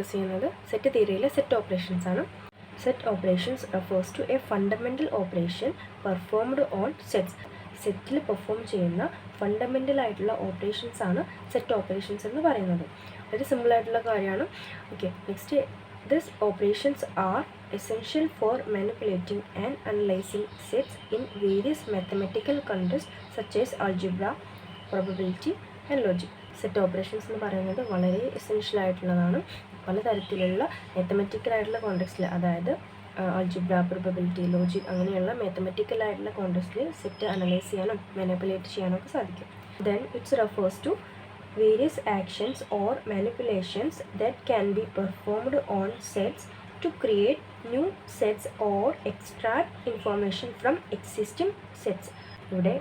Discuss ചെയ്യുന്നത് set തിയറിയിലെ set operations ആണ്. Set operations refers to a fundamental operation performed on sets. സെറ്റിൽ perform ചെയ്യുന്ന ഫണ്ടമെൻ്റൽ ആയിട്ടുള്ള ഓപ്പറേഷൻസ് ആണ് സെറ്റ് ഓപ്പറേഷൻസ് എന്ന് പറയുന്നത്. വളരെ സിമ്പിളായിട്ടുള്ള കാര്യമാണ്. Okay, next this operations are essential for manipulating and analyzing sets in various mathematical contexts such as algebra, probability and logic. Set operations എന്ന് പറയുന്നത് വളരെ എസെൻഷ്യൽ ആയിട്ടുള്ളതാണ്. പലതരത്തിലുള്ള മാത്തമെറ്റിക്കൽ ആയിട്ടുള്ള കോണ്ടെക്സ്റ്റിൽ, അതായത് അൾജിബ്ര, പ്രോബബിലിറ്റി, ലോജിക് അങ്ങനെയുള്ള മാത്തമെറ്റിക്കൽ ആയിട്ടുള്ള കോണ്ടെക്സ്റ്റിൽ സെറ്റ് അനലൈസ് ചെയ്യാനും മാനിപ്പുലേറ്റ് ചെയ്യാനും ഒക്കെ സാധിക്കും. Then it's refers to various actions or manipulations that can be performed on sets to create new sets or extract information from existing sets. ഇവിടെ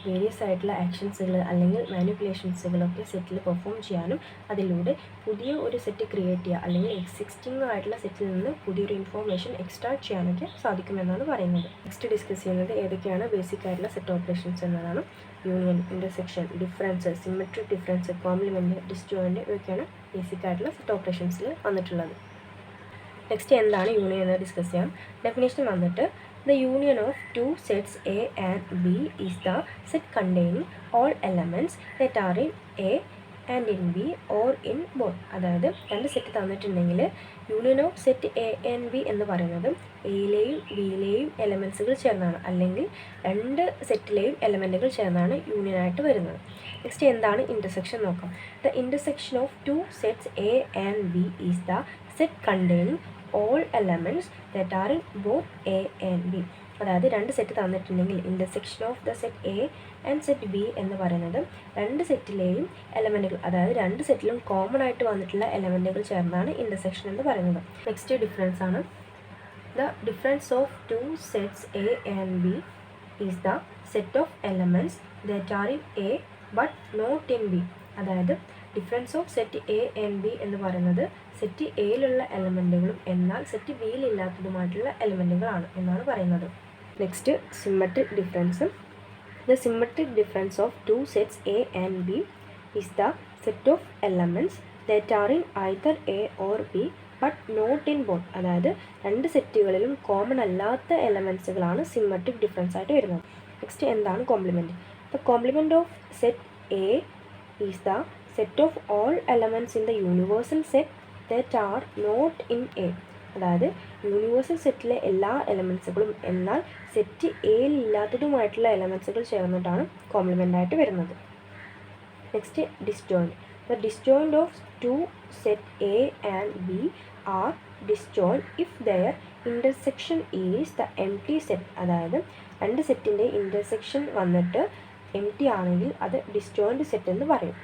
various ആയിട്ടുള്ള ആക്ഷൻസുകൾ അല്ലെങ്കിൽ മാനിപ്പുലേഷൻസുകളൊക്കെ സെറ്റിൽ പെർഫോം ചെയ്യാനും അതിലൂടെ പുതിയ ഒരു സെറ്റ് ക്രിയേറ്റ് ചെയ്യുക അല്ലെങ്കിൽ എക്സിസ്റ്റിംഗ് ആയിട്ടുള്ള സെറ്റിൽ നിന്ന് പുതിയൊരു ഇൻഫോർമേഷൻ എക്സ്ട്രാക്ട് ചെയ്യാനൊക്കെ സാധിക്കുമെന്നാണ് പറയുന്നത്. നെക്സ്റ്റ് ഡിസ്കസ് ചെയ്യുന്നത് ഏതൊക്കെയാണ് ബേസിക് ആയിട്ടുള്ള സെറ്റ് ഓപ്പറേഷൻസ് എന്നതാണ്. Union, intersection, difference, symmetric difference, compliment, disjoint ഇവയൊക്കെയാണ് ബേസിക് ആയിട്ടുള്ള സെറ്റ് ഓപ്പറേഷൻസിൽ വന്നിട്ടുള്ളത്. നെക്സ്റ്റ് എന്താണ് യൂണിയൻ എന്ന് ഡിസ്കസ് ചെയ്യാം. ഡെഫിനേഷൻ വന്നിട്ട് the union of two sets A and B is the set containing all elements that are in A and in B or in both. അതായത് രണ്ട് set തന്നിട്ടുണ്ടെങ്കിൽ union of set A and B എന്ന് പറയുന്നത് എയിലെയും ബിയിലെയും എലമെൻസുകൾ ചേർന്നാണ്, അല്ലെങ്കിൽ രണ്ട് സെറ്റിലെയും എലമെൻറ്റുകൾ ചേർന്നാണ് യൂണിയനായിട്ട് വരുന്നത്. നെക്സ്റ്റ് എന്താണ് ഇൻ്റർസെക്ഷൻ നോക്കാം. The intersection of two sets A and B is the set containing all elements that are in both A and B. അതായത് രണ്ട് സെറ്റ് തന്നിട്ടുണ്ടെങ്കിൽ intersection of the set A and set B എന്ന് പറയുന്നത് രണ്ട് സെറ്റിലെയും എലമെൻറ്റുകൾ, അതായത് രണ്ട് സെറ്റിലും common ആയിട്ട് വന്നിട്ടുള്ള എലമെൻറ്റുകൾ ചേർന്നാണ് ഇൻ്റർസെക്ഷൻ എന്ന് പറയുന്നത്. നെക്സ്റ്റ് ഡിഫറൻസ് ആണ്. The difference of two sets A and B is the set of elements that are in A but not in B. അതായത് difference of set A and B എന്ന് പറയുന്നത് set എയിലുള്ള എലമെൻറ്റുകളും എന്നാൽ set ബിയിലില്ലാത്തതുമായിട്ടുള്ള എലമെൻറ്റുകളാണ് എന്നാണ് പറയുന്നത്. Next symmetric difference. The symmetric difference of two sets A and B is the set of elements that are in either A or B but not in both. അതായത് രണ്ട് സെറ്റുകളിലും common അല്ലാത്ത എലമെൻറ്റ്സുകളാണ് symmetric difference ആയിട്ട് വരുന്നത്. Next എന്താണ് compliment. The compliment of set A is the set of all elements in the universal set that are not in A. അതായത് universal സെറ്റിലെ എല്ലാ എലമെൻറ്റ്സുകളും എന്നാൽ സെറ്റ് എയിൽ ഇല്ലാത്തതുമായിട്ടുള്ള എലമെൻറ്റ്സുകൾ ചേർന്നിട്ടാണ് കോംപ്ലിമെൻ്റ് ആയിട്ട് വരുന്നത്. Next disjoint. The disjoint of two set A and B are disjoint if their intersection is the empty set. അതായത് രണ്ട് സെറ്റിൻ്റെ ഇൻ്റർസെക്ഷൻ വന്നിട്ട് എംപ്റ്റി ആണെങ്കിൽ അത് ഡിസ്ജോയിൻറ്റ് സെറ്റ് എന്ന് പറയും.